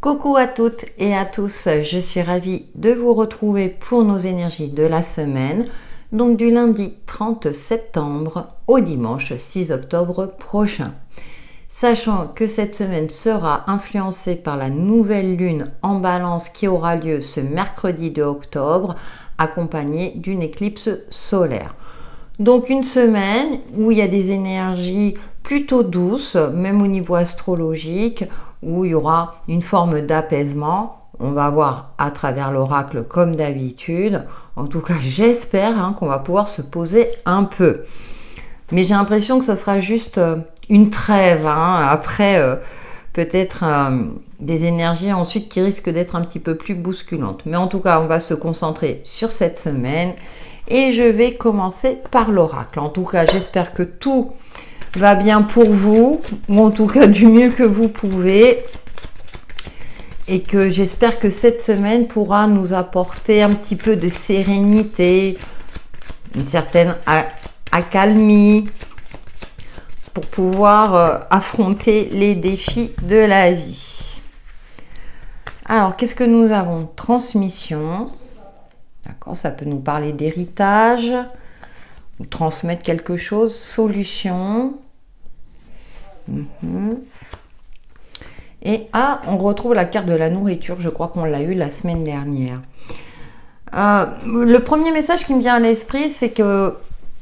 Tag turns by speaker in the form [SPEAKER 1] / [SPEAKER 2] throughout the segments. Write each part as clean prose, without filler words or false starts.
[SPEAKER 1] Coucou à toutes et à tous, je suis ravie de vous retrouver pour nos énergies de la semaine, donc du lundi 30 septembre au dimanche 6 octobre prochain. Sachant que cette semaine sera influencée par la nouvelle lune en balance qui aura lieu ce mercredi 2 octobre, accompagnée d'une éclipse solaire. Donc une semaine où il y a des énergies plutôt douces, même au niveau astrologique, où il y aura une forme d'apaisement. On va voir à travers l'oracle comme d'habitude. En tout cas, j'espère qu'on va pouvoir se poser un peu. Mais j'ai l'impression que ça sera juste une trêve. Après, peut-être des énergies ensuite qui risquent d'être un petit peu plus bousculantes. Mais en tout cas, on va se concentrer sur cette semaine. Et je vais commencer par l'oracle. En tout cas, j'espère que tout va bien pour vous, ou en tout cas du mieux que vous pouvez. Et que j'espère que cette semaine pourra nous apporter un petit peu de sérénité, une certaine accalmie, pour pouvoir affronter les défis de la vie. Alors, qu'est-ce que nous avons? Transmission. D'accord, ça peut nous parler d'héritage, ou transmettre quelque chose. Solution. Et on retrouve la carte de la nourriture. Je crois qu'on l'a eu la semaine dernière. Le premier message qui me vient à l'esprit, c'est que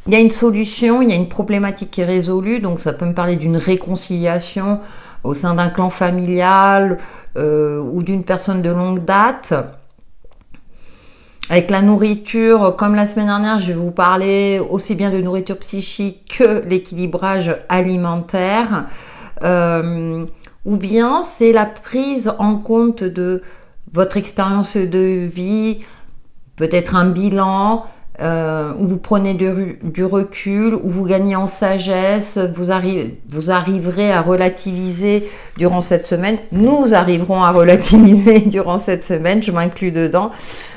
[SPEAKER 1] il y a une solution, il y a une problématique qui est résolue. Donc ça peut me parler d'une réconciliation au sein d'un clan familial ou d'une personne de longue date. Avec la nourriture, comme la semaine dernière, je vais vous parler aussi bien de nourriture psychique que l'équilibrage alimentaire. Ou bien c'est la prise en compte de votre expérience de vie, peut-être un bilan, où vous prenez du recul, où vous gagnez en sagesse, vous arriverez à relativiser durant cette semaine. Nous arriverons à relativiser durant cette semaine, je m'inclus dedans.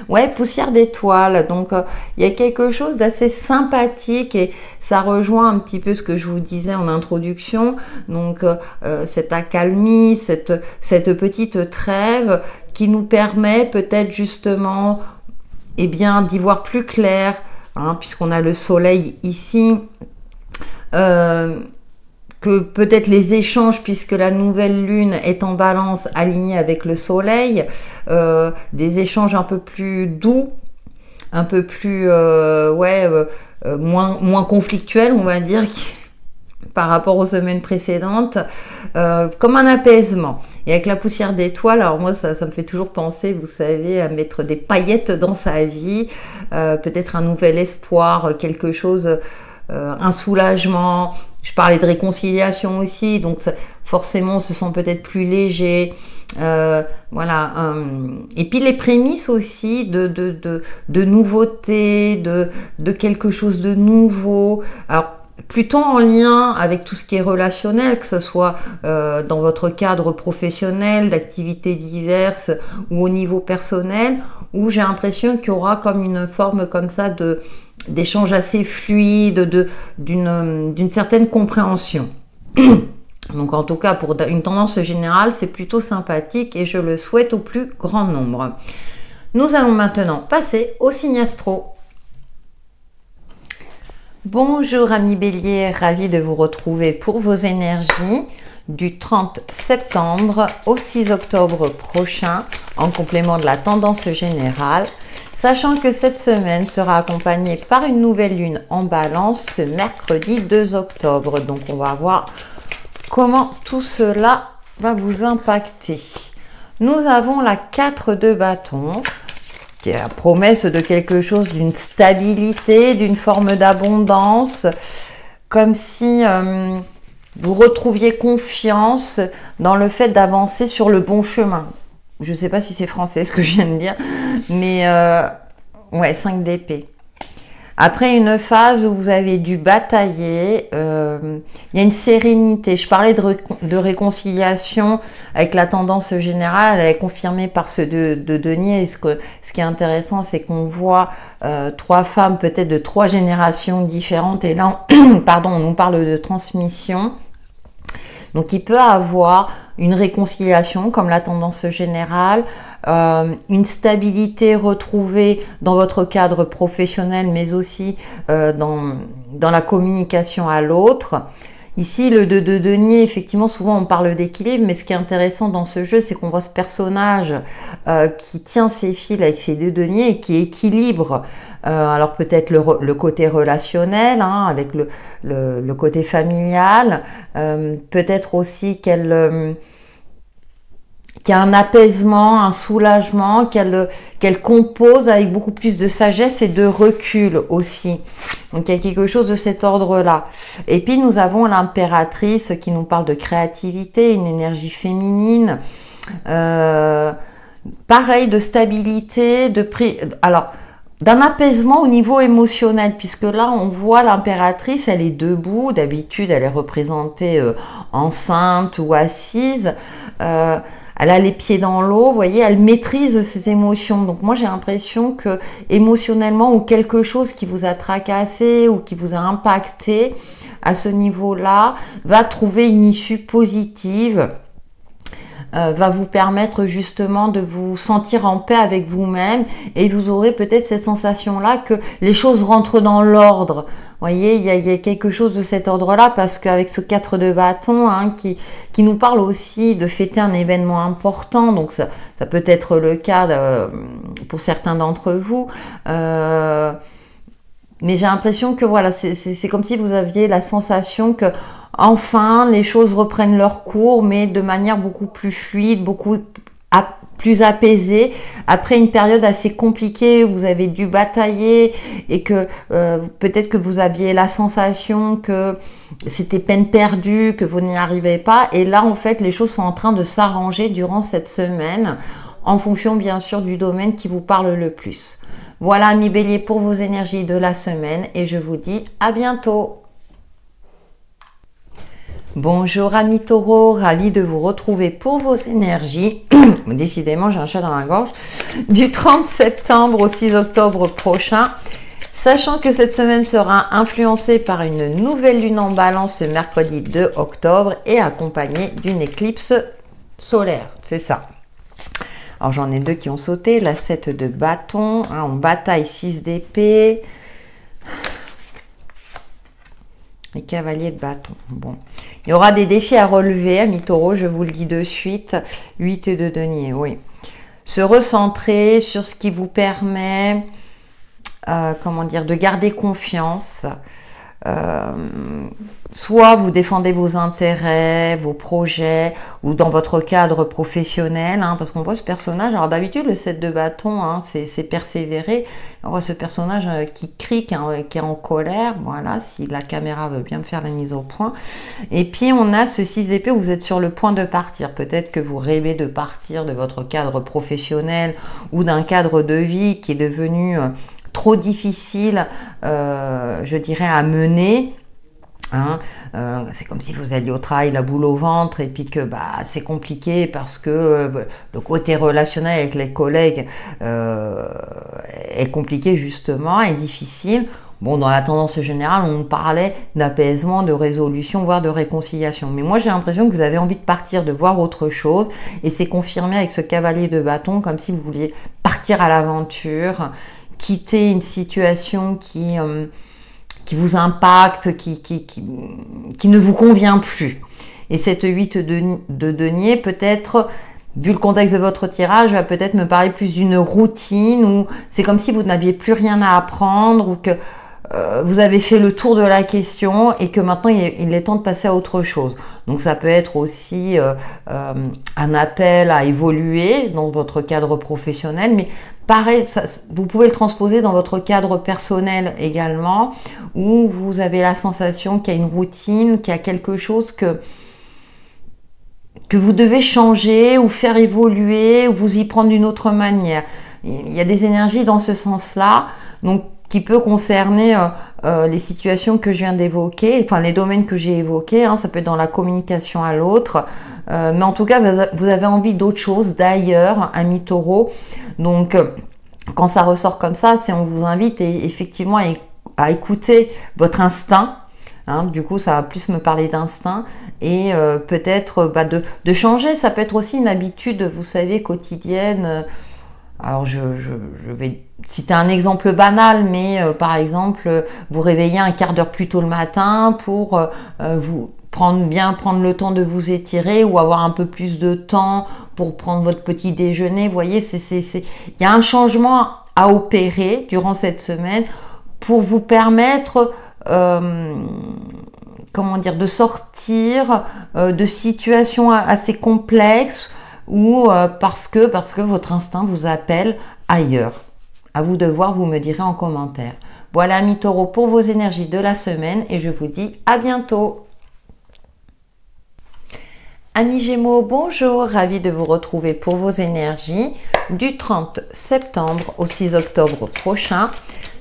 [SPEAKER 1] Ouais, poussière d'étoiles, donc il y a quelque chose d'assez sympathique et ça rejoint un petit peu ce que je vous disais en introduction. Donc cette accalmie, cette petite trêve qui nous permet peut-être justement d'y voir plus clair, puisqu'on a le soleil ici, que peut-être les échanges, puisque la nouvelle lune est en balance alignée avec le soleil, des échanges un peu plus doux, un peu plus moins conflictuels, on va dire, par rapport aux semaines précédentes, comme un apaisement. Et avec la poussière d'étoiles, alors moi ça me fait toujours penser, vous savez, à mettre des paillettes dans sa vie, peut-être un nouvel espoir, quelque chose, un soulagement. Je parlais de réconciliation aussi, donc forcément on se sent peut-être plus léger. Voilà. Et puis les prémices aussi de nouveauté, de quelque chose de nouveau. Alors plutôt en lien avec tout ce qui est relationnel, que ce soit dans votre cadre professionnel, d'activités diverses ou au niveau personnel, où j'ai l'impression qu'il y aura comme une forme comme ça d'échange assez fluide, d'une certaine compréhension. Donc en tout cas, pour une tendance générale, c'est plutôt sympathique et je le souhaite au plus grand nombre. Nous allons maintenant passer au signe astro. Bonjour amis Bélier, ravi de vous retrouver pour vos énergies du 30 septembre au 6 octobre prochain, en complément de la tendance générale, sachant que cette semaine sera accompagnée par une nouvelle lune en balance ce mercredi 2 octobre. Donc on va voir comment tout cela va vous impacter. Nous avons la 4 de bâton, qui est la promesse de quelque chose, d'une stabilité, d'une forme d'abondance, comme si vous retrouviez confiance dans le fait d'avancer sur le bon chemin. Je ne sais pas si c'est français ce que je viens de dire, mais ouais, 5 d'épée. Après une phase où vous avez dû batailler, il y a une sérénité. Je parlais de réconciliation avec la tendance générale, elle est confirmée par ce de Denier. Et ce qui est intéressant, c'est qu'on voit 3 femmes peut-être de 3 générations différentes. Et là, pardon, on nous parle de transmission. Donc il peut avoir une réconciliation comme la tendance générale, une stabilité retrouvée dans votre cadre professionnel, mais aussi dans la communication à l'autre. Ici, le 2 de denier, effectivement, souvent on parle d'équilibre, mais ce qui est intéressant dans ce jeu, c'est qu'on voit ce personnage qui tient ses fils avec ses 2 deniers et qui équilibre. Alors peut-être le côté relationnel, hein, avec le côté familial, peut-être aussi qu'elle qu'il y a un apaisement, un soulagement, qu'elle compose avec beaucoup plus de sagesse et de recul aussi. Donc il y a quelque chose de cet ordre-là. Et puis nous avons l'impératrice qui nous parle de créativité, une énergie féminine, pareil, de stabilité, alors d'un apaisement au niveau émotionnel, puisque là on voit l'impératrice, elle est debout, d'habitude elle est représentée enceinte ou assise, elle a les pieds dans l'eau, vous voyez, elle maîtrise ses émotions. Donc moi j'ai l'impression que émotionnellement, ou quelque chose qui vous a tracassé ou qui vous a impacté à ce niveau-là, va trouver une issue positive, va vous permettre justement de vous sentir en paix avec vous-même, et vous aurez peut-être cette sensation-là que les choses rentrent dans l'ordre. Vous voyez, il y a quelque chose de cet ordre-là, parce qu'avec ce 4 de bâton, hein, qui nous parle aussi de fêter un événement important, donc ça peut être le cas pour certains d'entre vous, mais j'ai l'impression que voilà, c'est comme si vous aviez la sensation que enfin les choses reprennent leur cours, mais de manière beaucoup plus fluide, beaucoup plus apaisée, après une période assez compliquée où vous avez dû batailler et que peut-être que vous aviez la sensation que c'était peine perdue, que vous n'y arrivez pas, et là en fait les choses sont en train de s'arranger durant cette semaine, en fonction bien sûr du domaine qui vous parle le plus. Voilà, amis Bélier, pour vos énergies de la semaine, et je vous dis à bientôt. Bonjour amis Taureau, ravi de vous retrouver pour vos énergies. Décidément, j'ai un chat dans la gorge. Du 30 septembre au 6 octobre prochain. Sachant que cette semaine sera influencée par une nouvelle lune en balance ce mercredi 2 octobre et accompagnée d'une éclipse solaire. C'est ça. Alors j'en ai deux qui ont sauté. La 7 de bâton, hein, en bataille 6 d'épée. Les cavaliers de bâton. Bon, il y aura des défis à relever, amis Taureau, je vous le dis de suite. 8 de denier, oui. Se recentrer sur ce qui vous permet, comment dire, de garder confiance. Soit vous défendez vos intérêts, vos projets, ou dans votre cadre professionnel, hein, parce qu'on voit ce personnage, alors d'habitude le 7 de bâton, hein, c'est persévérer, on voit ce personnage qui crie, qui est en colère, voilà, si la caméra veut bien me faire la mise au point, et puis on a ce 6 d'épée où vous êtes sur le point de partir, peut-être que vous rêvez de partir de votre cadre professionnel, ou d'un cadre de vie qui est devenu trop difficile, je dirais, à mener. Hein, c'est comme si vous alliez au travail la boule au ventre et puis que c'est compliqué parce que le côté relationnel avec les collègues est compliqué justement, est difficile. Bon, dans la tendance générale, on parlait d'apaisement, de résolution, voire de réconciliation. Mais moi, j'ai l'impression que vous avez envie de partir, de voir autre chose. Et c'est confirmé avec ce cavalier de bâton, comme si vous vouliez partir à l'aventure, quitter une situation qui vous impacte, qui ne vous convient plus. Et cette 8 de denier, peut-être, vu le contexte de votre tirage, va peut-être me parler plus d'une routine, où c'est comme si vous n'aviez plus rien à apprendre, ou que vous avez fait le tour de la question et que maintenant il est temps de passer à autre chose. Donc ça peut être aussi un appel à évoluer dans votre cadre professionnel, mais pareil, vous pouvez le transposer dans votre cadre personnel également, où vous avez la sensation qu'il y a une routine, qu'il y a quelque chose que vous devez changer ou faire évoluer, ou vous y prendre d'une autre manière. Il y a des énergies dans ce sens-là, donc qui peut concerner les situations que je viens d'évoquer, enfin les domaines que j'ai évoqués, hein, ça peut être dans la communication à l'autre, mais en tout cas vous avez envie d'autre chose, d'ailleurs, amis Taureau. Donc quand ça ressort comme ça, c'est on vous invite effectivement à écouter votre instinct, Hein, du coup, ça va plus me parler d'instinct et peut-être de changer. Ça peut être aussi une habitude, vous savez, quotidienne. Alors, je vais citer un exemple banal, mais par exemple, vous réveillez un quart d'heure plus tôt le matin pour vous prendre le temps de vous étirer ou avoir un peu plus de temps pour prendre votre petit déjeuner. Vous voyez, il y a un changement à opérer durant cette semaine pour vous permettre comment dire, de sortir de situations assez complexes ou parce que votre instinct vous appelle ailleurs. À vous de voir, vous me direz en commentaire. Voilà, amis taureaux, pour vos énergies de la semaine et je vous dis à bientôt. Amis Gémeaux, bonjour, ravi de vous retrouver pour vos énergies du 30 septembre au 6 octobre prochain,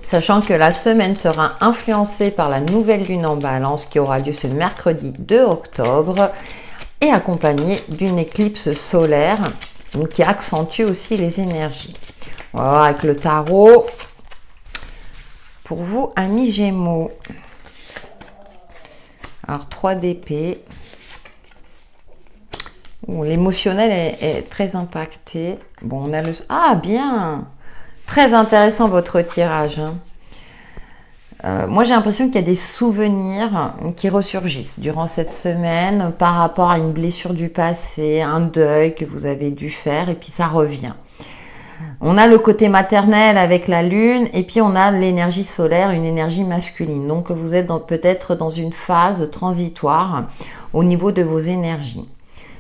[SPEAKER 1] sachant que la semaine sera influencée par la nouvelle lune en Balance qui aura lieu ce mercredi 2 octobre et accompagnée d'une éclipse solaire qui accentue aussi les énergies. Voilà, avec le tarot pour vous, amis Gémeaux. Alors, 3 d'épée. L'émotionnel est très impacté. Bon, on a le... Ah, bien! Très intéressant votre tirage. Hein. Moi, j'ai l'impression qu'il y a des souvenirs qui ressurgissent durant cette semaine par rapport à une blessure du passé, un deuil que vous avez dû faire et puis ça revient. On a le côté maternel avec la lune et puis on a l'énergie solaire, une énergie masculine. Donc, vous êtes peut-être dans une phase transitoire au niveau de vos énergies.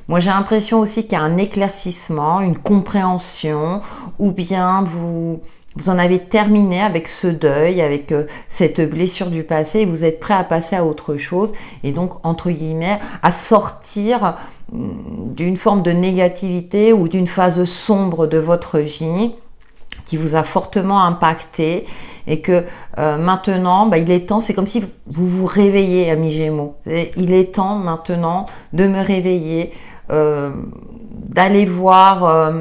[SPEAKER 1] Moi, j'ai l'impression aussi qu'il y a un éclaircissement, une compréhension, ou bien vous en avez terminé avec ce deuil, avec cette blessure du passé, et vous êtes prêt à passer à autre chose, et donc, entre guillemets, à sortir d'une forme de négativité ou d'une phase sombre de votre vie qui vous a fortement impacté, et que maintenant, il est temps, c'est comme si vous vous réveillez, amis Gémeaux. Il est temps maintenant de me réveiller, d'aller voir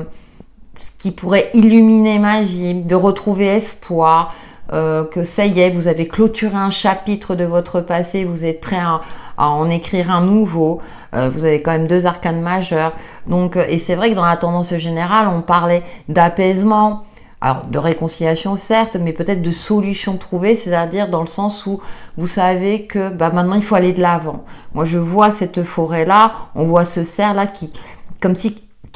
[SPEAKER 1] ce qui pourrait illuminer ma vie, de retrouver espoir, que ça y est, vous avez clôturé un chapitre de votre passé, vous êtes prêt à en écrire un nouveau, vous avez quand même 2 arcanes majeures, donc, et c'est vrai que dans la tendance générale, on parlait d'apaisement, alors de réconciliation certes, mais peut-être de solutions trouvées, c'est-à-dire dans le sens où vous savez que maintenant il faut aller de l'avant. Moi je vois cette forêt-là, on voit ce cerf-là qui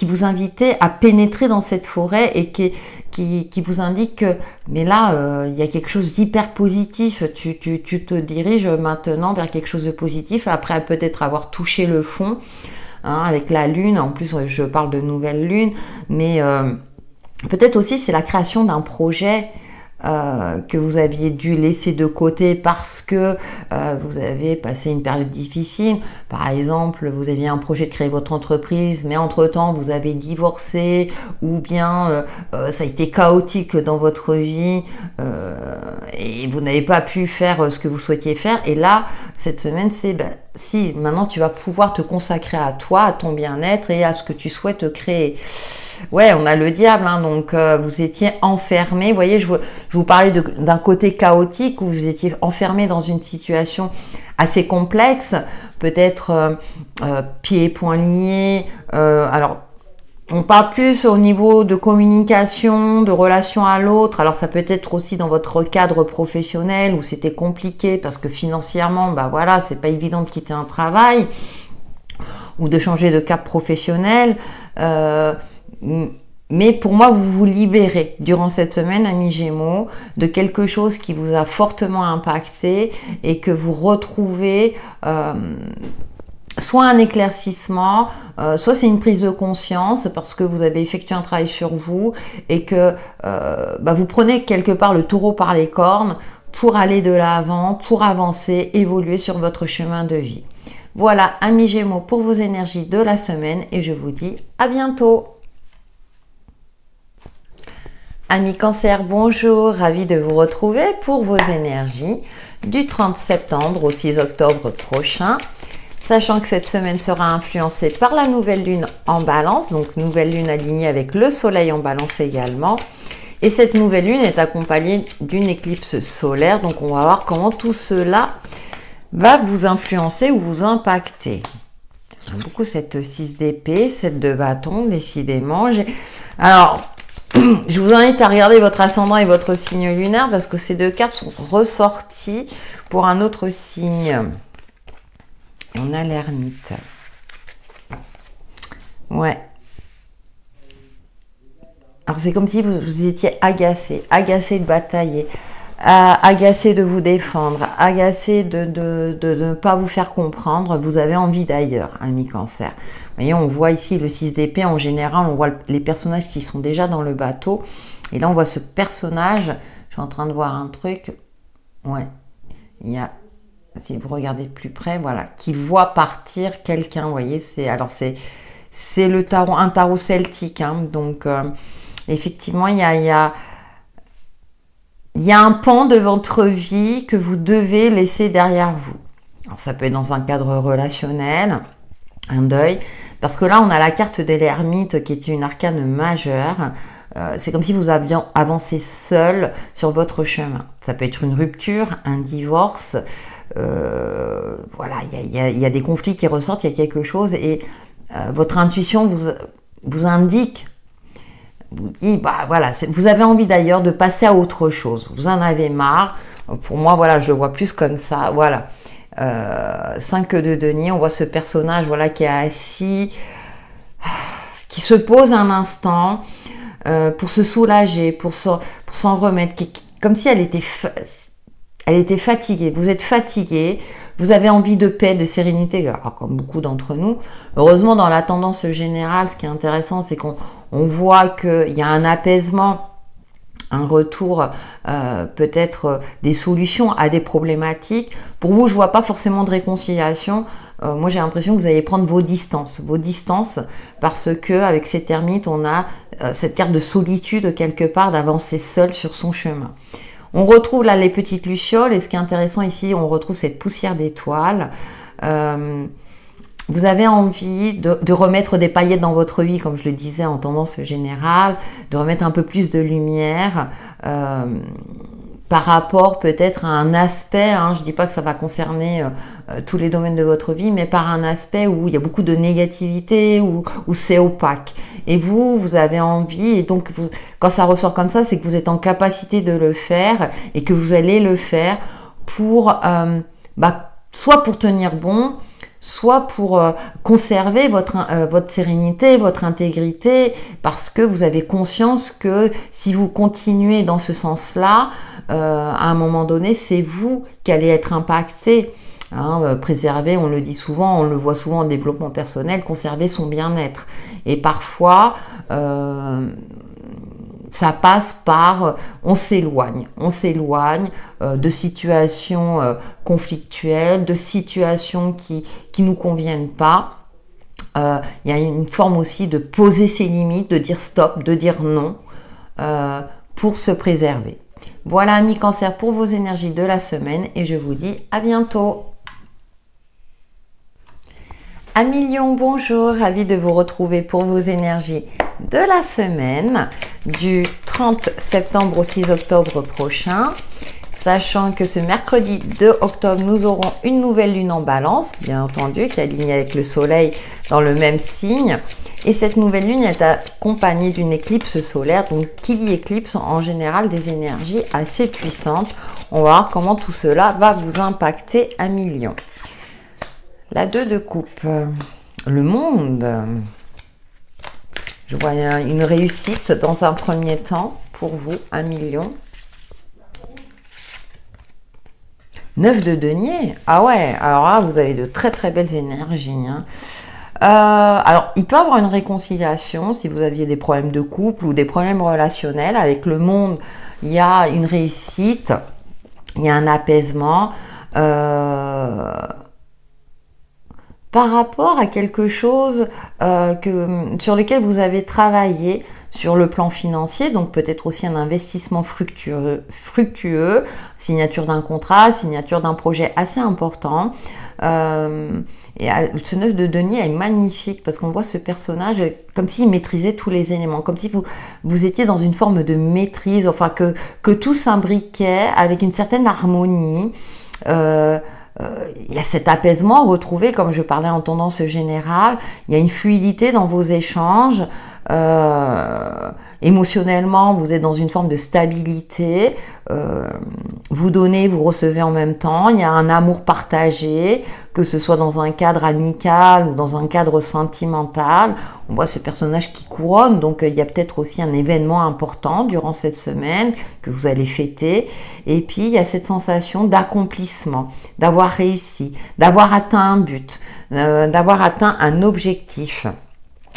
[SPEAKER 1] vous invitait à pénétrer dans cette forêt et qui vous indique que, mais là, il y a quelque chose d'hyper positif, tu te diriges maintenant vers quelque chose de positif, après peut-être avoir touché le fond, hein, avec la lune, en plus je parle de nouvelle lune, mais... peut-être aussi c'est la création d'un projet que vous aviez dû laisser de côté parce que vous avez passé une période difficile. Par exemple, vous aviez un projet de créer votre entreprise, mais entre-temps, vous avez divorcé ou bien ça a été chaotique dans votre vie et vous n'avez pas pu faire ce que vous souhaitiez faire. Et là, cette semaine, c'est si, maintenant tu vas pouvoir te consacrer à toi, à ton bien-être et à ce que tu souhaites créer. Ouais, on a le diable, hein, donc vous étiez enfermé. Vous voyez, je vous parlais d'un côté chaotique où vous étiez enfermé dans une situation assez complexe, peut-être pieds et poings liés. Alors, on parle plus au niveau de communication, de relation à l'autre. Alors, ça peut être aussi dans votre cadre professionnel où c'était compliqué parce que financièrement, voilà, c'est pas évident de quitter un travail ou de changer de cap professionnel. Mais pour moi, vous vous libérez durant cette semaine, amis Gémeaux, de quelque chose qui vous a fortement impacté et que vous retrouvez soit un éclaircissement, soit c'est une prise de conscience parce que vous avez effectué un travail sur vous et que vous prenez quelque part le taureau par les cornes pour aller de l'avant, pour avancer, évoluer sur votre chemin de vie. Voilà, amis Gémeaux, pour vos énergies de la semaine et je vous dis à bientôt. Amis Cancer, bonjour, ravi de vous retrouver pour vos énergies du 30 septembre au 6 octobre prochain, sachant que cette semaine sera influencée par la nouvelle lune en Balance, donc nouvelle lune alignée avec le soleil en Balance également, et cette nouvelle lune est accompagnée d'une éclipse solaire, donc on va voir comment tout cela va vous influencer ou vous impacter. J'aime beaucoup cette 6 d'épée, 7 de bâton, décidément. Alors, je vous invite à regarder votre ascendant et votre signe lunaire parce que ces deux cartes sont ressorties pour un autre signe. Et on a l'ermite. Ouais. Alors, c'est comme si vous étiez agacé de batailler, agacé de vous défendre, agacé de ne pas vous faire comprendre. Vous avez envie d'ailleurs, ami Cancer. Vous voyez, on voit ici le 6 d'épée. En général, on voit les personnages qui sont déjà dans le bateau. Et là, on voit ce personnage. Je suis en train de voir un truc. Ouais. Il y a, si vous regardez de plus près, voilà, qui voit partir quelqu'un. Vous voyez, c'est le tarot, un tarot celtique. Hein, donc, effectivement, il y a un pan de votre vie que vous devez laisser derrière vous. Alors, ça peut être dans un cadre relationnel, un deuil, parce que là, on a la carte de l'ermite qui est une arcane majeure. C'est comme si vous aviez avancé seul sur votre chemin. Ça peut être une rupture, un divorce. Voilà, il y a des conflits qui ressortent, il y a quelque chose et votre intuition vous indique, vous dit, bah voilà, vous avez envie d'ailleurs de passer à autre chose. Vous en avez marre. Pour moi, voilà, je le vois plus comme ça. Voilà. 5 de denier, on voit ce personnage, voilà, qui est assis, qui se pose un instant pour se soulager, pour s'en remettre, comme si elle était fatiguée. Vous êtes fatigué, vous avez envie de paix, de sérénité, alors, comme beaucoup d'entre nous. Heureusement, dans la tendance générale, ce qui est intéressant, c'est qu'on voit qu'il y a un apaisement, un retour, peut-être des solutions à des problématiques. Pour vous, je ne vois pas forcément de réconciliation. Moi, j'ai l'impression que vous allez prendre vos distances, parce que avec cette ermite, on a cette carte de solitude quelque part, d'avancer seul sur son chemin. On retrouve là les petites lucioles, et ce qui est intéressant ici, on retrouve cette poussière d'étoiles. Vous avez envie de remettre des paillettes dans votre vie, comme je le disais en tendance générale, de remettre un peu plus de lumière par rapport peut-être à un aspect, hein, je ne dis pas que ça va concerner tous les domaines de votre vie, mais par un aspect où il y a beaucoup de négativité, où c'est opaque. Et vous avez envie, et donc quand ça ressort comme ça, c'est que vous êtes en capacité de le faire et que vous allez le faire pour, soit pour tenir bon, soit pour conserver votre sérénité, votre intégrité, parce que vous avez conscience que si vous continuez dans ce sens-là, à un moment donné, c'est vous qui allez être impacté. Hein, préserver, on le dit souvent, on le voit souvent en développement personnel, conserver son bien-être. Et parfois, ça passe par, on s'éloigne de situations conflictuelles, de situations qui nous conviennent pas. Il y a une forme aussi de poser ses limites, de dire stop, de dire non, pour se préserver. Voilà, amis Cancer, pour vos énergies de la semaine, et je vous dis à bientôt. Amis Lion, bonjour, ravie de vous retrouver pour vos énergies de la semaine du 30 septembre au 6 octobre prochain. Sachant que ce mercredi 2 octobre, nous aurons une nouvelle lune en balance, bien entendu, qui est alignée avec le soleil dans le même signe. Et cette nouvelle lune est accompagnée d'une éclipse solaire. Donc, qui dit éclipse, en général, des énergies assez puissantes. On va voir comment tout cela va vous impacter, amis Lion. La 2 de coupe, le monde. Je vois une réussite dans un premier temps pour vous, amis Lion. 9 de denier. Ah ouais, alors là, vous avez de très très belles énergies. Hein. Alors, il peut y avoir une réconciliation si vous aviez des problèmes de couple ou des problèmes relationnels. Avec le monde, il y a une réussite, il y a un apaisement. Par rapport à quelque chose sur lequel vous avez travaillé sur le plan financier, donc peut-être aussi un investissement fructueux, signature d'un contrat, signature d'un projet assez important. Et ce 9 de denier est magnifique parce qu'on voit ce personnage comme s'il maîtrisait tous les éléments, comme si vous étiez dans une forme de maîtrise, enfin que tout s'imbriquait avec une certaine harmonie. il y a cet apaisement retrouvé, comme je parlais en tendance générale. Il y a une fluidité dans vos échanges. Émotionnellement, vous êtes dans une forme de stabilité. Vous donnez, vous recevez en même temps. Il y a un amour partagé, que ce soit dans un cadre amical ou dans un cadre sentimental. On voit ce personnage qui couronne, donc il y a peut-être aussi un événement important durant cette semaine que vous allez fêter. Et puis, il y a cette sensation d'accomplissement, d'avoir réussi, d'avoir atteint un but, d'avoir atteint un objectif.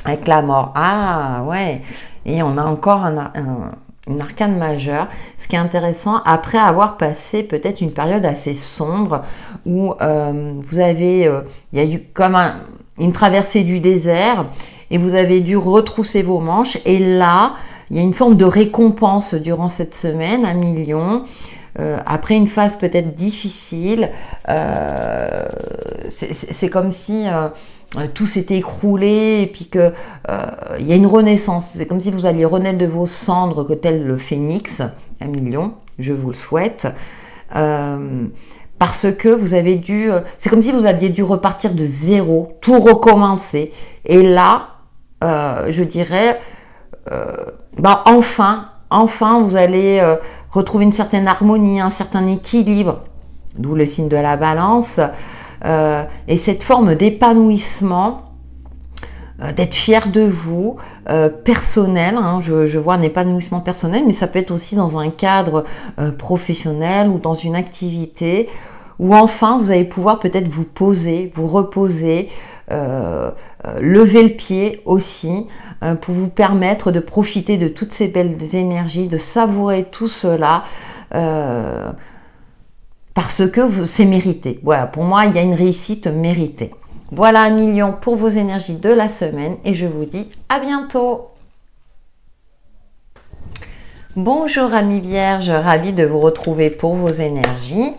[SPEAKER 1] Avec la mort. Ah, ouais. Et on a encore une arcane majeure. Ce qui est intéressant, après avoir passé peut-être une période assez sombre où vous avez... il y a eu comme une traversée du désert et vous avez dû retrousser vos manches. Et là, il y a une forme de récompense durant cette semaine, 1 million. Après une phase peut-être difficile, c'est comme si... tout s'est écroulé et puis que y a une renaissance. C'est comme si vous alliez renaître de vos cendres, que tel le phénix, 1 million, je vous le souhaite. Parce que vous avez dû... c'est comme si vous aviez dû repartir de zéro, tout recommencer. Et là, je dirais, enfin, vous allez retrouver une certaine harmonie, un certain équilibre, d'où le signe de la balance. Et cette forme d'épanouissement, d'être fier de vous, personnel, hein, je vois un épanouissement personnel, mais ça peut être aussi dans un cadre professionnel ou dans une activité où enfin vous allez pouvoir peut-être vous poser, vous reposer, lever le pied aussi, pour vous permettre de profiter de toutes ces belles énergies, de savourer tout cela, parce que c'est mérité. Voilà, pour moi, il y a une réussite méritée. Voilà 1 million pour vos énergies de la semaine et je vous dis à bientôt. Bonjour amis vierges, ravie de vous retrouver pour vos énergies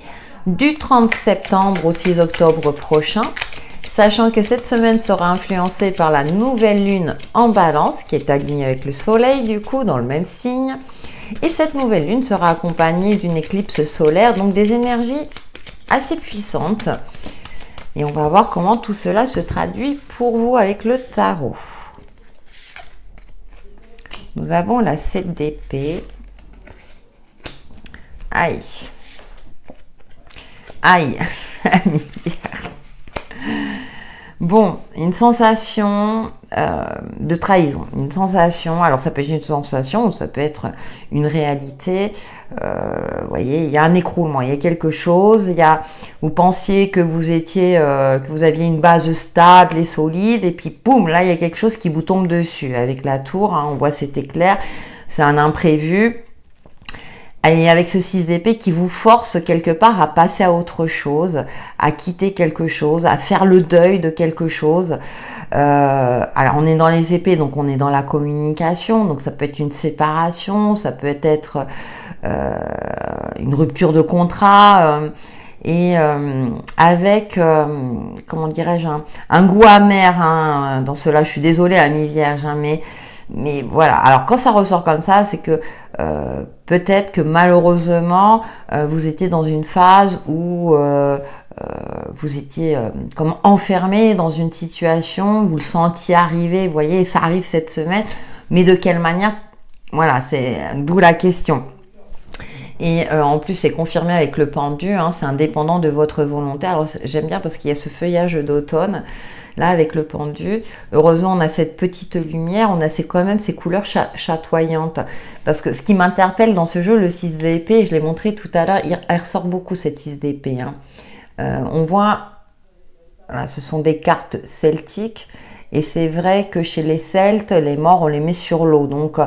[SPEAKER 1] du 30 septembre au 6 octobre prochain. Sachant que cette semaine sera influencée par la nouvelle lune en balance qui est alignée avec le soleil du coup dans le même signe. Et cette nouvelle lune sera accompagnée d'une éclipse solaire, donc des énergies assez puissantes. Et on va voir comment tout cela se traduit pour vous avec le tarot. Nous avons la 7 d'épée. Aïe. Aïe. Bon, une sensation de trahison, une sensation, alors ça peut être une sensation ou ça peut être une réalité, vous voyez, il y a un écroulement, il y a quelque chose, vous pensiez que vous étiez, que vous aviez une base stable et solide, et puis boum, là il y a quelque chose qui vous tombe dessus, avec la tour, hein, on voit cet éclair, c'est un imprévu. Et avec ce 6 d'épée qui vous force quelque part à passer à autre chose, à quitter quelque chose, à faire le deuil de quelque chose. Alors on est dans les épées, donc on est dans la communication, donc ça peut être une séparation, ça peut être une rupture de contrat, avec, comment dirais-je, un goût amer, hein, dans cela, je suis désolée amis vierges, hein, mais voilà, alors quand ça ressort comme ça, c'est que peut-être que malheureusement, vous étiez dans une phase où vous étiez comme enfermé dans une situation, vous le sentiez arriver, vous voyez, ça arrive cette semaine, mais de quelle manière? Voilà, c'est d'où la question. Et en plus, c'est confirmé avec le pendu, hein, c'est indépendant de votre volonté. Alors j'aime bien parce qu'il y a ce feuillage d'automne. Là, avec le pendu, heureusement, on a cette petite lumière, on a quand même ces couleurs chatoyantes. Parce que ce qui m'interpelle dans ce jeu, le 6 d'épée, je l'ai montré tout à l'heure, il ressort beaucoup cette 6 d'épée. Hein. On voit, voilà, ce sont des cartes celtiques, et c'est vrai que chez les Celtes, les morts, on les met sur l'eau. Donc,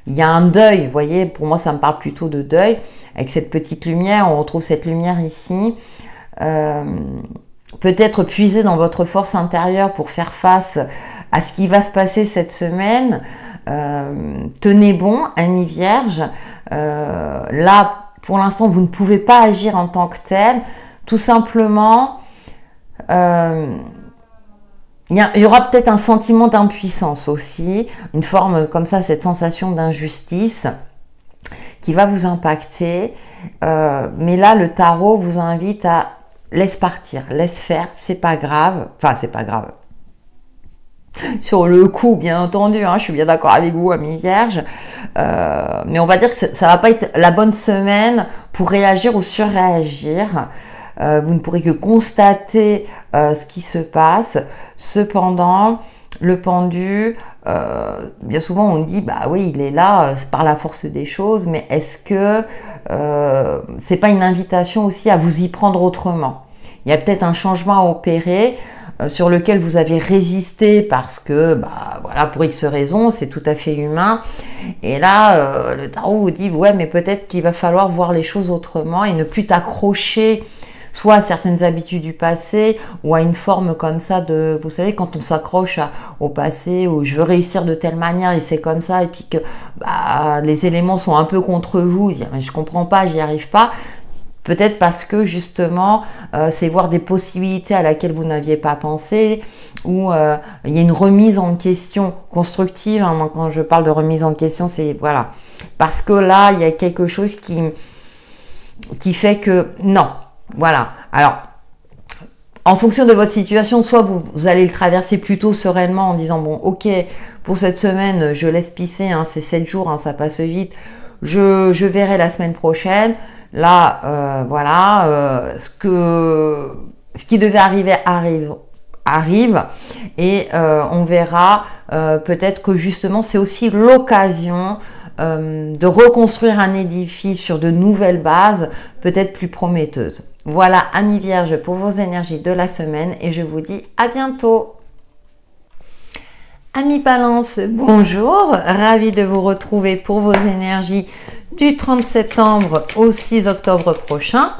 [SPEAKER 1] il y a un deuil, vous voyez, pour moi, ça me parle plutôt de deuil. Avec cette petite lumière, on retrouve cette lumière ici. Peut-être puiser dans votre force intérieure pour faire face à ce qui va se passer cette semaine. Tenez bon, amis vierges. Là, pour l'instant, vous ne pouvez pas agir en tant que tel. Tout simplement, il y aura peut-être un sentiment d'impuissance aussi, une forme comme ça, cette sensation d'injustice qui va vous impacter. Mais là, le tarot vous invite à laisse partir, laisse faire, c'est pas grave. Enfin, c'est pas grave. Sur le coup, bien entendu, hein, je suis bien d'accord avec vous, amis vierges, mais on va dire que ça va pas être la bonne semaine pour réagir ou surréagir. Vous ne pourrez que constater ce qui se passe. Cependant, le pendu, bien souvent on dit, bah oui, il est là, c'est par la force des choses, mais est-ce que c'est pas une invitation aussi à vous y prendre autrement? Il y a peut-être un changement à opérer sur lequel vous avez résisté parce que, bah, voilà, pour X raisons, c'est tout à fait humain. Et là, le tarot vous dit, ouais, mais peut-être qu'il va falloir voir les choses autrement et ne plus t'accrocher soit à certaines habitudes du passé ou à une forme comme ça de, vous savez, quand on s'accroche au passé où je veux réussir de telle manière et c'est comme ça et puis que bah, les éléments sont un peu contre vous, je comprends pas, j'y arrive pas. Peut-être parce que justement, c'est voir des possibilités à laquelle vous n'aviez pas pensé, ou il y a une remise en question constructive. Hein, moi, quand je parle de remise en question, c'est voilà, parce que là, il y a quelque chose qui fait que non, voilà. Alors, en fonction de votre situation, soit vous allez le traverser plutôt sereinement en disant bon, ok, pour cette semaine, je laisse pisser, hein, c'est 7 jours, hein, ça passe vite. Je verrai la semaine prochaine. Là, voilà, ce qui devait arriver arrive et on verra peut-être que justement c'est aussi l'occasion de reconstruire un édifice sur de nouvelles bases, peut-être plus prometteuses. Voilà, amis vierges, pour vos énergies de la semaine et je vous dis à bientôt. Amis Balance, bonjour, ravie de vous retrouver pour vos énergies du 30 septembre au 6 octobre prochain,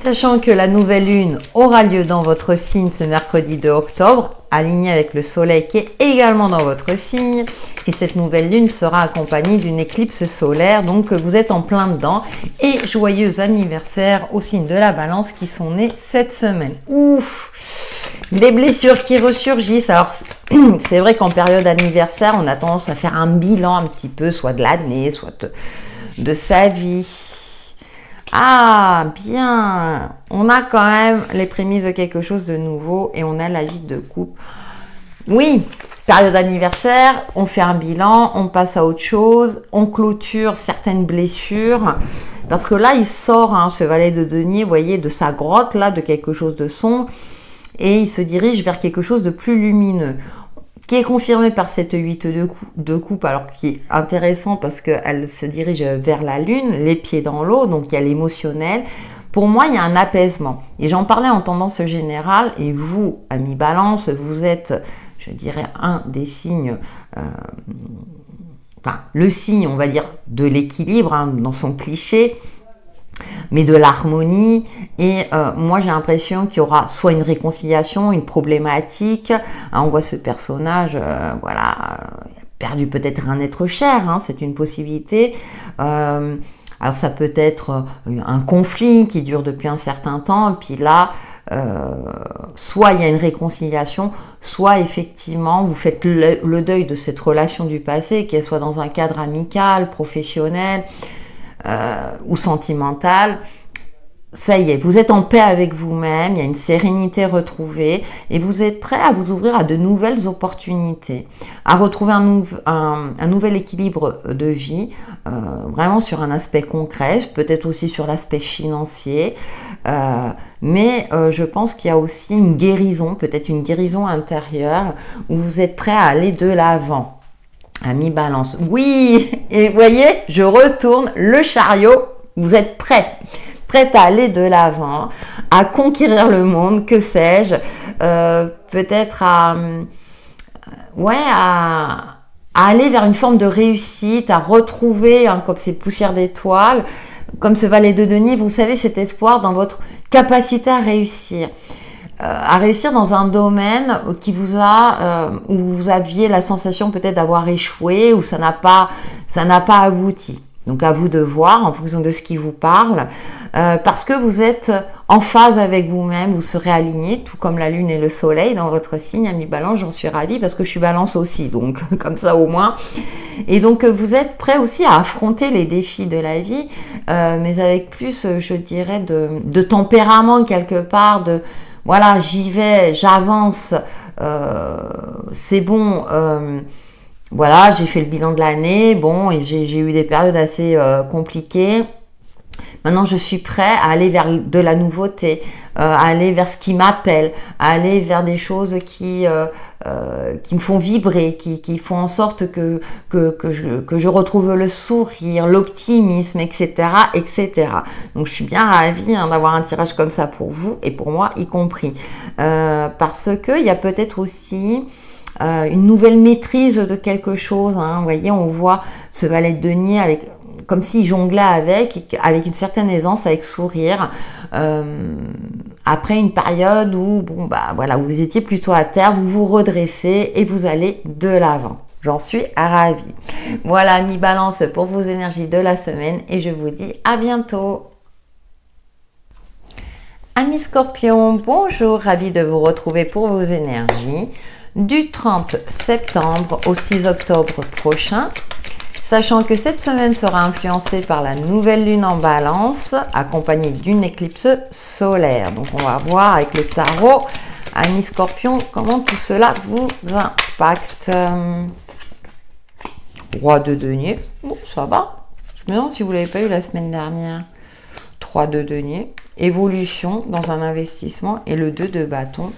[SPEAKER 1] sachant que la nouvelle lune aura lieu dans votre signe ce mercredi 2 octobre, alignée avec le soleil qui est également dans votre signe, et cette nouvelle lune sera accompagnée d'une éclipse solaire, donc vous êtes en plein dedans, et joyeux anniversaire au signe de la Balance qui sont nés cette semaine. Ouf! Des blessures qui ressurgissent. Alors, c'est vrai qu'en période anniversaire, on a tendance à faire un bilan un petit peu, soit de l'année, soit de sa vie. Ah, bien. On a quand même les prémices de quelque chose de nouveau et on a la vie de couple. Oui, période anniversaire, on fait un bilan, on passe à autre chose, on clôture certaines blessures. Parce que là, il sort, hein, ce valet de denier, vous voyez, de sa grotte, là, de quelque chose de sombre. Et il se dirige vers quelque chose de plus lumineux, qui est confirmé par cette 8 de coupe, alors qui est intéressant parce qu'elle se dirige vers la lune, les pieds dans l'eau, donc il y a l'émotionnel. Pour moi, il y a un apaisement. Et j'en parlais en tendance générale, et vous, amis Balance, vous êtes, je dirais, un des signes, enfin, le signe, on va dire, de l'équilibre, hein, dans son cliché, mais de l'harmonie. Et moi j'ai l'impression qu'il y aura soit une réconciliation, une problématique, hein, on voit ce personnage voilà, perdu peut-être un être cher, hein, c'est une possibilité. Alors ça peut être un conflit qui dure depuis un certain temps, et puis là soit il y a une réconciliation, soit effectivement vous faites le deuil de cette relation du passé, qu'elle soit dans un cadre amical, professionnel ou sentimental. Ça y est, vous êtes en paix avec vous-même, il y a une sérénité retrouvée et vous êtes prêt à vous ouvrir à de nouvelles opportunités, à retrouver un nouvel équilibre de vie, vraiment sur un aspect concret, peut-être aussi sur l'aspect financier, mais je pense qu'il y a aussi une guérison, peut-être une guérison intérieure où vous êtes prêt à aller de l'avant. Amis Balance, oui, et vous voyez, je retourne le chariot, vous êtes prêts à aller de l'avant, à conquérir le monde, que sais-je, peut-être à aller vers une forme de réussite, à retrouver, hein, comme ces poussières d'étoiles, comme ce valet de denier, vous savez, cet espoir dans votre capacité à réussir dans un domaine qui vous a, où vous aviez la sensation peut-être d'avoir échoué, ou ça n'a pas abouti. Donc à vous de voir en fonction de ce qui vous parle, parce que vous êtes en phase avec vous-même, vous serez aligné, tout comme la lune et le soleil dans votre signe, ami Balance. J'en suis ravie parce que je suis Balance aussi, donc comme ça au moins. Et donc vous êtes prêt aussi à affronter les défis de la vie, mais avec plus, je dirais, de tempérament quelque part, de voilà, j'y vais, j'avance, c'est bon, voilà, j'ai fait le bilan de l'année, bon, et j'ai eu des périodes assez compliquées. Maintenant, je suis prêt à aller vers de la nouveauté, à aller vers ce qui m'appelle, à aller vers des choses qui me font vibrer, qui font en sorte que je retrouve le sourire, l'optimisme, etc., etc. Donc, je suis bien ravie d'avoir un tirage comme ça pour vous et pour moi y compris. Parce qu'il y a peut-être aussi une nouvelle maîtrise de quelque chose. Hein. Vous voyez, on voit ce valet de denier avec, comme s'il jonglait avec une certaine aisance, avec sourire. Après une période où, bon, bah, voilà, vous étiez plutôt à terre, vous vous redressez et vous allez de l'avant. J'en suis ravie. Voilà, mi Balance pour vos énergies de la semaine et je vous dis à bientôt. Amis Scorpion, bonjour, ravie de vous retrouver pour vos énergies du 30 septembre au 6 octobre prochain. Sachant que cette semaine sera influencée par la nouvelle lune en Balance, accompagnée d'une éclipse solaire. Donc on va voir avec le tarot, amis Scorpion, comment tout cela vous impacte. Roi de denier, bon, ça va. Je me demande si vous ne l'avez pas eu la semaine dernière. 3 de denier, évolution dans un investissement et le 2 de bâton.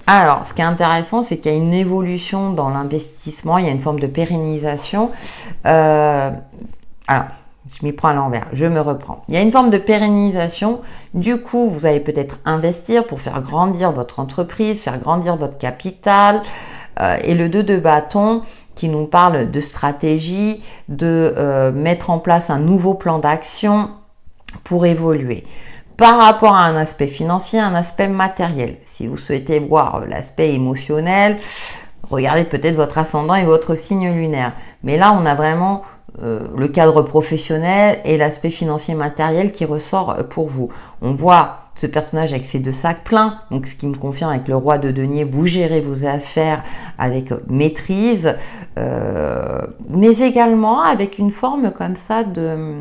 [SPEAKER 1] Alors, ce qui est intéressant, c'est qu'il y a une évolution dans l'investissement, il y a une forme de pérennisation. Alors, je m'y prends à l'envers, je me reprends. Il y a une forme de pérennisation, du coup, vous allez peut-être investir pour faire grandir votre entreprise, faire grandir votre capital. Et le 2 de bâton qui nous parle de stratégie, de mettre en place un nouveau plan d'action pour évoluer. Par rapport à un aspect financier, un aspect matériel. Si vous souhaitez voir l'aspect émotionnel, regardez peut-être votre ascendant et votre signe lunaire. Mais là, on a vraiment le cadre professionnel et l'aspect financier matériel qui ressort pour vous. On voit ce personnage avec ses 2 sacs pleins, donc ce qui me confirme avec le roi de denier, vous gérez vos affaires avec maîtrise, mais également avec une forme comme ça de...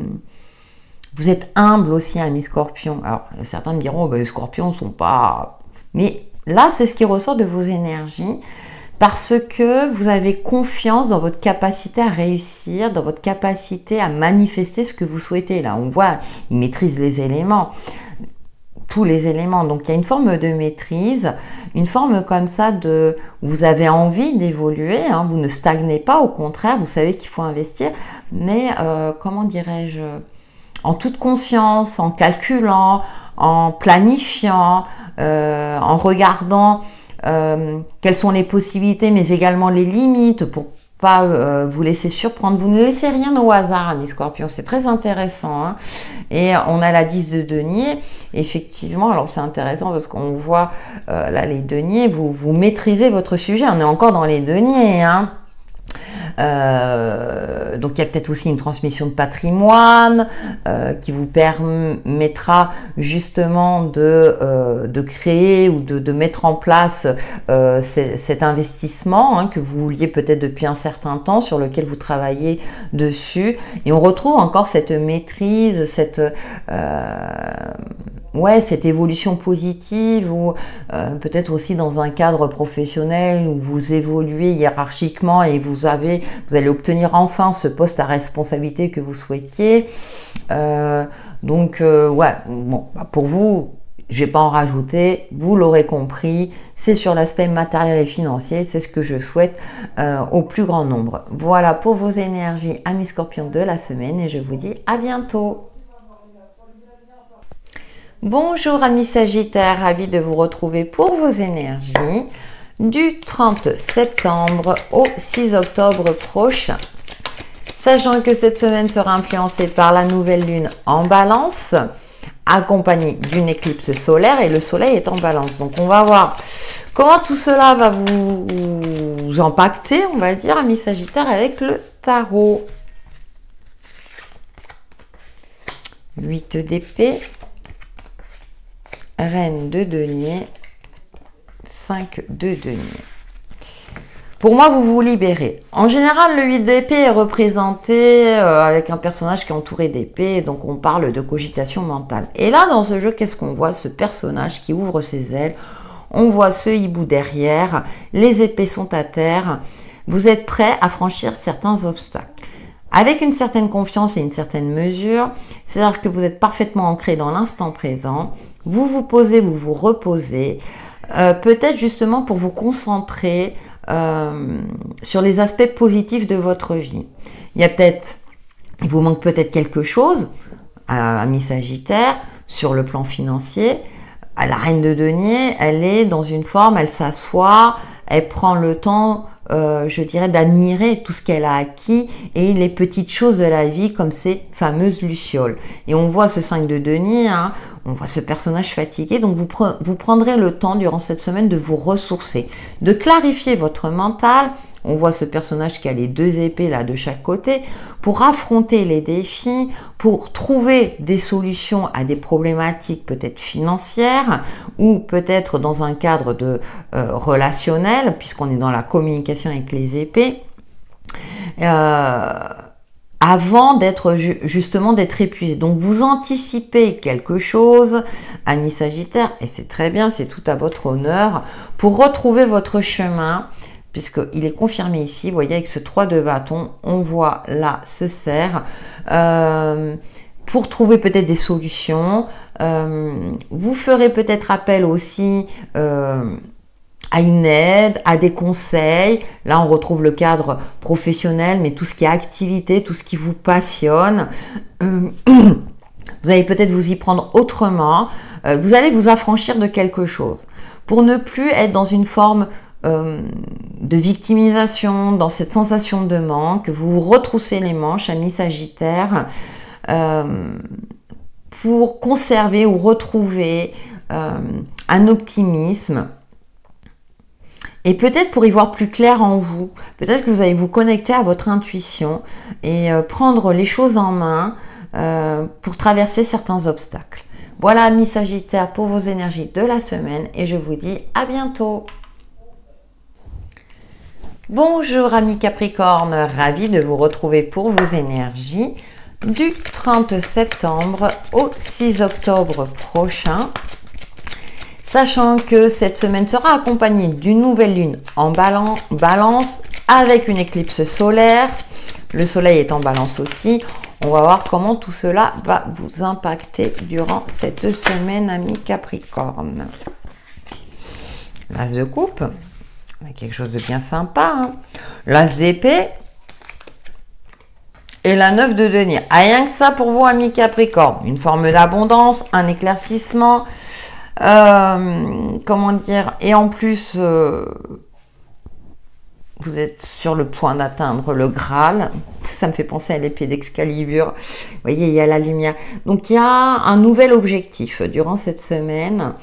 [SPEAKER 1] Vous êtes humble aussi, amis Scorpion. Alors, certains me diront, les Scorpions ne sont pas... Mais là, c'est ce qui ressort de vos énergies parce que vous avez confiance dans votre capacité à réussir, dans votre capacité à manifester ce que vous souhaitez. Là, on voit, il maîtrise les éléments, tous les éléments. Donc, il y a une forme de maîtrise, une forme comme ça de... Vous avez envie d'évoluer, hein, vous ne stagnez pas, au contraire, vous savez qu'il faut investir, mais comment dirais-je, en toute conscience, en calculant, en planifiant, en regardant quelles sont les possibilités, mais également les limites pour pas vous laisser surprendre. Vous ne laissez rien au hasard, amis Scorpions, c'est très intéressant. Hein. Et on a la 10 de denier, effectivement, alors c'est intéressant parce qu'on voit là les deniers, vous maîtrisez votre sujet, on est encore dans les deniers, hein. Donc il y a peut-être aussi une transmission de patrimoine qui vous permettra justement de créer ou de mettre en place cet investissement hein, que vous vouliez peut-être depuis un certain temps, sur lequel vous travaillez dessus. Et on retrouve encore cette maîtrise, cette évolution positive ou peut-être aussi dans un cadre professionnel où vous évoluez hiérarchiquement et vous allez obtenir enfin ce poste à responsabilité que vous souhaitiez. Pour vous, je ne vais pas en rajouter, vous l'aurez compris, c'est sur l'aspect matériel et financier, c'est ce que je souhaite au plus grand nombre. Voilà pour vos énergies, amis Scorpions de la semaine et je vous dis à bientôt. Bonjour amis Sagittaires, ravi de vous retrouver pour vos énergies du 30 septembre au 6 octobre prochain. Sachant que cette semaine sera influencée par la nouvelle lune en Balance, accompagnée d'une éclipse solaire et le soleil est en Balance. Donc on va voir comment tout cela va vous impacter, on va dire, amis Sagittaires, avec le tarot. 8 d'épée. Reine de denier, 5 de denier. Pour moi, vous vous libérez. En général, le 8 d'épée est représenté avec un personnage qui est entouré d'épées, donc on parle de cogitation mentale. Et là, dans ce jeu, qu'est-ce qu'on voit? Ce personnage qui ouvre ses ailes, on voit ce hibou derrière, les épées sont à terre, vous êtes prêt à franchir certains obstacles. Avec une certaine confiance et une certaine mesure, c'est-à-dire que vous êtes parfaitement ancré dans l'instant présent, vous vous posez, vous vous reposez, peut-être justement pour vous concentrer sur les aspects positifs de votre vie. Il vous manque peut-être quelque chose, ami Sagittaire, sur le plan financier. La reine de denier, elle est dans une forme, elle s'assoit, elle prend le temps, je dirais, d'admirer tout ce qu'elle a acquis et les petites choses de la vie comme ces fameuses lucioles. Et on voit ce 5 de denier, hein, on voit ce personnage fatigué, donc vous prendrez le temps durant cette semaine de vous ressourcer, de clarifier votre mental. On voit ce personnage qui a les 2 épées là de chaque côté pour affronter les défis, pour trouver des solutions à des problématiques peut-être financières ou peut-être dans un cadre de relationnel, puisqu'on est dans la communication avec les épées, avant d'être justement d'être épuisé. Donc vous anticipez quelque chose, ami Sagittaire, et c'est très bien, c'est tout à votre honneur, pour retrouver votre chemin, puisqu'il est confirmé ici, vous voyez, avec ce 3 de bâton, on voit là ce cerf, pour trouver peut-être des solutions. Vous ferez peut-être appel aussi à une aide, à des conseils. Là, on retrouve le cadre professionnel, mais tout ce qui est activité, tout ce qui vous passionne. Vous allez peut-être vous y prendre autrement. Vous allez vous affranchir de quelque chose pour ne plus être dans une forme de victimisation, dans cette sensation de manque. Vous vous retroussez les manches, ami Sagittaire, pour conserver ou retrouver un optimisme. Et peut-être pour y voir plus clair en vous, peut-être que vous allez vous connecter à votre intuition et prendre les choses en main pour traverser certains obstacles. Voilà, amis Sagittaire, pour vos énergies de la semaine et je vous dis à bientôt. Bonjour, amis Capricorne, ravi de vous retrouver pour vos énergies du 30 septembre au 6 octobre prochain. Sachant que cette semaine sera accompagnée d'une nouvelle lune en balance avec une éclipse solaire. Le soleil est en balance aussi. On va voir comment tout cela va vous impacter durant cette semaine, amis Capricorne. L'As de coupe, quelque chose de bien sympa. Hein. L'As d'épée et la 9 de denier. Rien que ça pour vous, amis Capricorne. Une forme d'abondance, un éclaircissement. Comment dire, et en plus vous êtes sur le point d'atteindre le Graal, ça me fait penser à l'épée d'Excalibur, vous voyez, il y a la lumière, donc il y a un nouvel objectif durant cette semaine,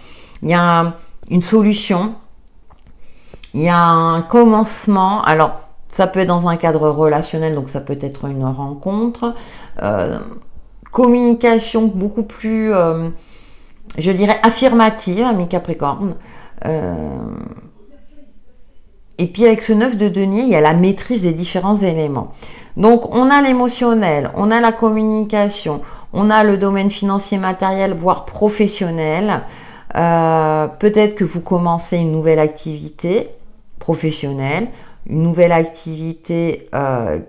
[SPEAKER 1] il y a une solution, il y a un commencement. Alors ça peut être dans un cadre relationnel, donc ça peut être une rencontre, communication beaucoup plus je dirais affirmative, ami Capricorne. Et puis avec ce 9 de denier, il y a la maîtrise des différents éléments. Donc on a l'émotionnel, on a la communication, on a le domaine financier, matériel, voire professionnel. Peut-être que vous commencez une nouvelle activité professionnelle, une nouvelle activité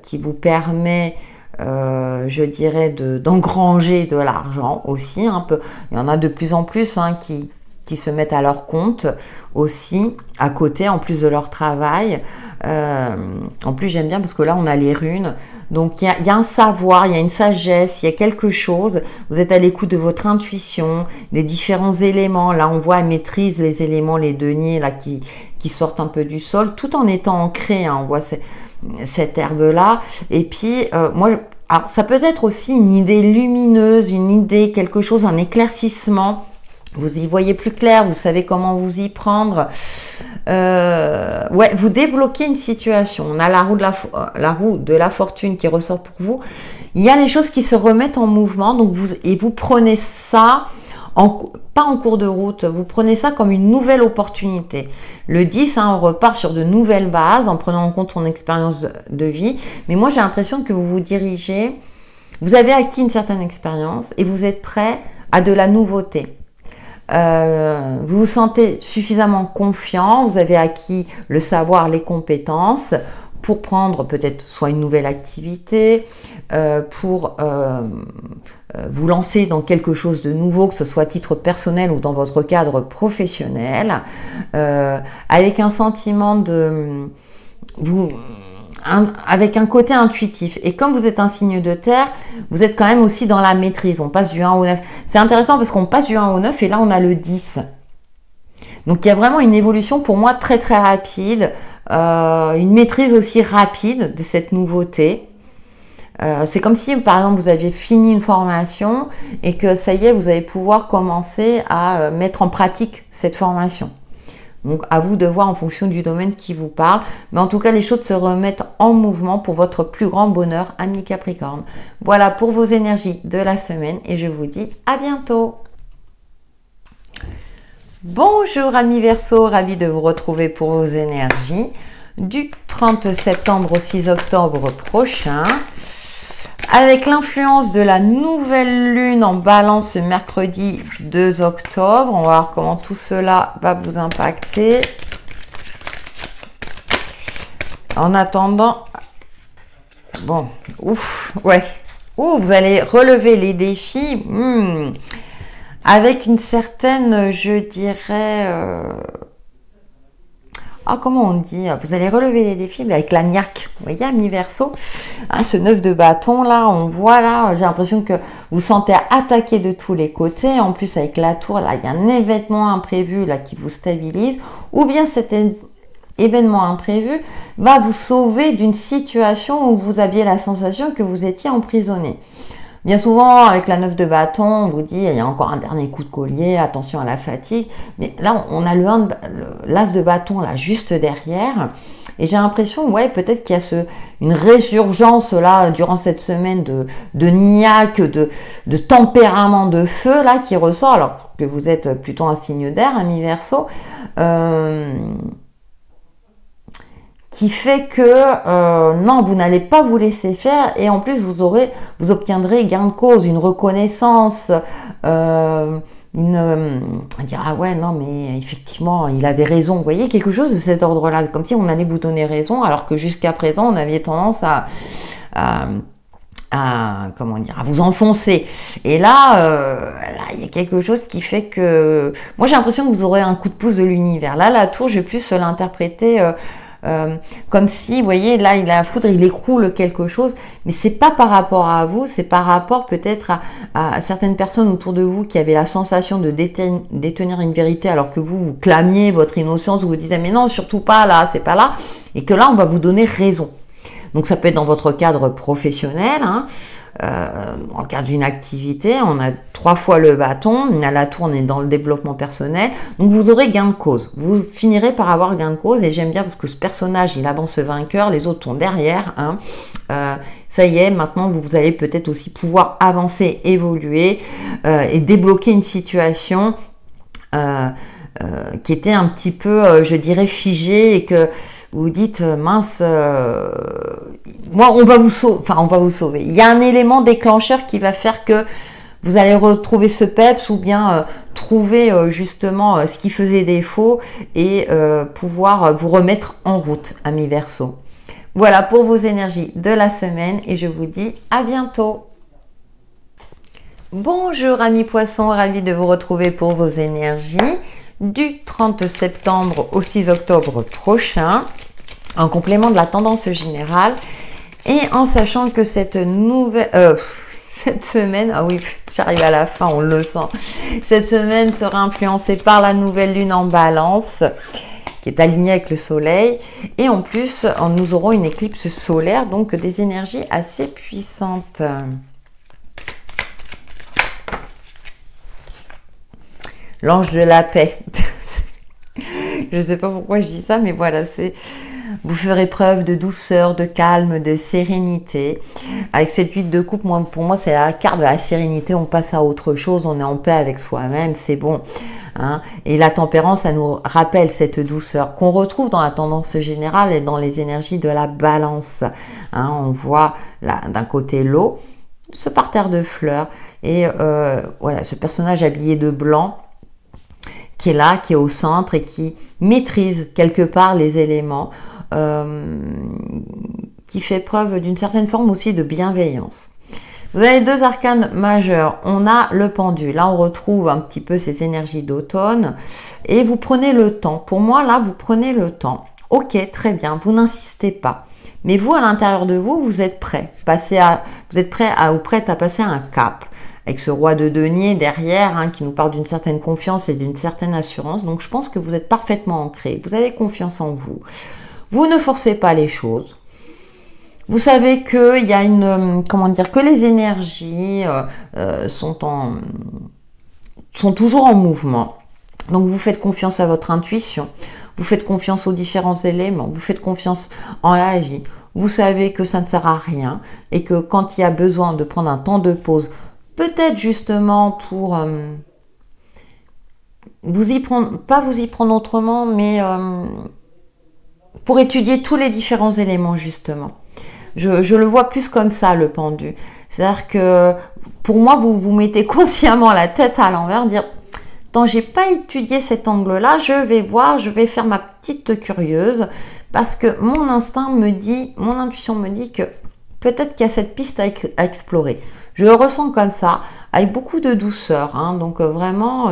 [SPEAKER 1] qui vous permet je dirais d'engranger de l'argent aussi un peu. Il y en a de plus en plus hein, qui se mettent à leur compte aussi à côté en plus de leur travail. En plus j'aime bien parce que là on a les runes, donc il y a un savoir, il y a une sagesse, il y a quelque chose. Vous êtes à l'écoute de votre intuition, des différents éléments. Là on voit, elle maîtrise les éléments, les deniers là qui sortent un peu du sol tout en étant ancrés. Hein, on voit cette herbe là et puis alors, ça peut être aussi une idée lumineuse, une idée, quelque chose, un éclaircissement, vous y voyez plus clair, vous savez comment vous y prendre, ouais, vous débloquez une situation. On a la roue de la fortune qui ressort pour vous, il y a les choses qui se remettent en mouvement, donc vous prenez ça pas en cours de route, vous prenez ça comme une nouvelle opportunité. Le 10, hein, on repart sur de nouvelles bases en prenant en compte son expérience de vie. Mais moi, j'ai l'impression que vous vous dirigez, vous avez acquis une certaine expérience et vous êtes prêt à de la nouveauté. Vous vous sentez suffisamment confiant, vous avez acquis le savoir, les compétences pour prendre peut-être soit une nouvelle activité, pour vous lancer dans quelque chose de nouveau, que ce soit à titre personnel ou dans votre cadre professionnel, avec un sentiment de... avec un côté intuitif. Et comme vous êtes un signe de terre, vous êtes quand même aussi dans la maîtrise. On passe du 1 au 9. C'est intéressant parce qu'on passe du 1 au 9 et là, on a le 10. Donc, il y a vraiment une évolution pour moi très, très rapide. Une maîtrise aussi rapide de cette nouveauté. C'est comme si, par exemple, vous aviez fini une formation et que ça y est, vous allez pouvoir commencer à mettre en pratique cette formation. Donc, à vous de voir en fonction du domaine qui vous parle. Mais en tout cas, les choses se remettent en mouvement pour votre plus grand bonheur, amis Capricorne. Voilà pour vos énergies de la semaine et je vous dis à bientôt. Bonjour amis Verseau, ravi de vous retrouver pour vos énergies du 30 septembre au 6 octobre prochain. Avec l'influence de la nouvelle lune en balance ce mercredi 2 octobre, on va voir comment tout cela va vous impacter. En attendant, bon, ouf, ouais, vous allez relever les défis avec une certaine, je dirais... comment on dit? Vous allez relever les défis mais avec la niaque. Vous voyez, amis Verseau, ce 9 de bâton, là, on voit, là, j'ai l'impression que vous sentez attaqué de tous les côtés. En plus, avec la tour, là, il y a un événement imprévu, là, qui vous stabilise. Ou bien cet événement imprévu va vous sauver d'une situation où vous aviez la sensation que vous étiez emprisonné. Bien souvent, avec la 9 de bâton, on vous dit, il y a encore un dernier coup de collier, attention à la fatigue. Mais là, on a l'as de bâton, là, juste derrière. Et j'ai l'impression, ouais, peut-être qu'il y a une résurgence, là, durant cette semaine de niaque, de tempérament de feu, là, qui ressort, alors que vous êtes plutôt un signe d'air, ami Verseau. Qui fait que non, vous n'allez pas vous laisser faire et en plus vous obtiendrez gain de cause, une reconnaissance, on dira ah ouais non mais effectivement il avait raison, vous voyez, quelque chose de cet ordre-là, comme si on allait vous donner raison alors que jusqu'à présent on avait tendance à comment dire, à vous enfoncer. Et là, il y a quelque chose qui fait que moi j'ai l'impression que vous aurez un coup de pouce de l'univers. Là, la tour, j'ai plus l'interpréter comme si, vous voyez, là, la foudre, il écroule quelque chose, mais c'est pas par rapport à vous, c'est par rapport peut-être à certaines personnes autour de vous qui avaient la sensation de détenir une vérité alors que vous clamiez votre innocence, vous vous disiez mais non, surtout pas là, c'est pas là, et que là, on va vous donner raison. Donc ça peut être dans votre cadre professionnel, hein, dans le cadre d'une activité, on a 3 fois le bâton, on a la tour, on est dans le développement personnel, donc vous aurez gain de cause, vous finirez par avoir gain de cause, et j'aime bien parce que ce personnage, il avance vainqueur, les autres sont derrière, hein. Ça y est, maintenant vous allez peut-être aussi pouvoir avancer, évoluer et débloquer une situation qui était un petit peu, je dirais, figée et que vous dites mince, moi on va vous sauver. Il y a un élément déclencheur qui va faire que vous allez retrouver ce peps ou bien trouver justement ce qui faisait défaut et pouvoir vous remettre en route, amis Verseau. Voilà pour vos énergies de la semaine et je vous dis à bientôt. Bonjour amis Poissons, ravi de vous retrouver pour vos énergies du 30 septembre au 6 octobre prochain, en complément de la tendance générale et en sachant que cette semaine, ah oui, j'arrive à la fin, on le sent, cette semaine sera influencée par la nouvelle lune en balance qui est alignée avec le soleil et en plus nous aurons une éclipse solaire, donc des énergies assez puissantes. L'ange de la paix. Je ne sais pas pourquoi je dis ça, mais voilà, c'est Vous ferez preuve de douceur, de calme, de sérénité. Avec cette 8 de coupe, pour moi, c'est la carte de la sérénité. On passe à autre chose, on est en paix avec soi-même, c'est bon. Hein. Et la tempérance, ça nous rappelle cette douceur qu'on retrouve dans la tendance générale et dans les énergies de la balance. Hein. On voit d'un côté l'eau, ce parterre de fleurs, et voilà, ce personnage habillé de blanc, qui est là, qui est au centre et qui maîtrise quelque part les éléments, qui fait preuve d'une certaine forme aussi de bienveillance. Vous avez deux arcanes majeurs. On a le pendu. Là, on retrouve un petit peu ces énergies d'automne et vous prenez le temps. Pour moi, là, vous prenez le temps. Ok, très bien, vous n'insistez pas. Mais vous, à l'intérieur de vous, vous êtes prêt. Vous êtes prêt ou prête à passer un cap. Avec ce roi de denier derrière, hein, qui nous parle d'une certaine confiance et d'une certaine assurance. Donc, je pense que vous êtes parfaitement ancré. Vous avez confiance en vous. Vous ne forcez pas les choses. Vous savez qu'il y a que les énergies sont toujours en mouvement. Donc, vous faites confiance à votre intuition. Vous faites confiance aux différents éléments. Vous faites confiance en la vie. Vous savez que ça ne sert à rien et que quand il y a besoin de prendre un temps de pause, peut-être justement pour pas vous y prendre autrement, mais pour étudier tous les différents éléments justement. Je le vois plus comme ça, le pendu. C'est-à-dire que pour moi, vous vous mettez consciemment la tête à l'envers, dire tant j'ai pas étudié cet angle-là, je vais faire ma petite curieuse parce que mon instinct me dit, mon intuition me dit que peut-être qu'il y a cette piste à explorer. Je le ressens comme ça, avec beaucoup de douceur. Hein, donc vraiment,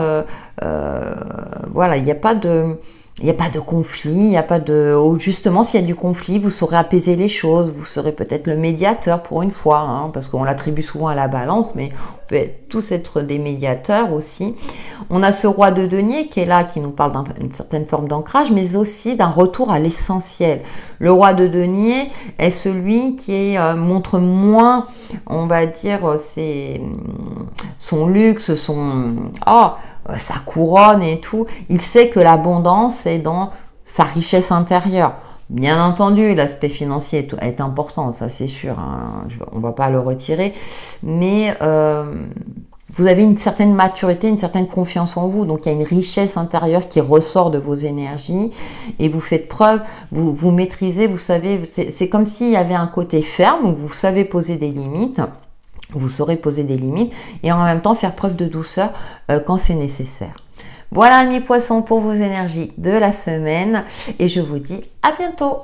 [SPEAKER 1] voilà, il n'y a pas de conflit, il n'y a pas de... Justement, s'il y a du conflit, vous saurez apaiser les choses, vous serez peut-être le médiateur pour une fois, hein, parce qu'on l'attribue souvent à la balance, mais on peut tous être des médiateurs aussi. On a ce roi de denier qui est là, qui nous parle d'une certaine forme d'ancrage, mais aussi d'un retour à l'essentiel. Le roi de denier est celui qui montre moins, on va dire, son luxe, sa couronne et tout. Il sait que l'abondance est dans sa richesse intérieure. Bien entendu, l'aspect financier est important, ça c'est sûr, hein, on ne va pas le retirer, mais vous avez une certaine maturité, une certaine confiance en vous, donc il y a une richesse intérieure qui ressort de vos énergies et vous faites preuve, vous maîtrisez, vous savez, c'est comme s'il y avait un côté ferme où vous savez poser des limites. Vous saurez poser des limites et en même temps faire preuve de douceur quand c'est nécessaire. Voilà mes poissons pour vos énergies de la semaine et je vous dis à bientôt.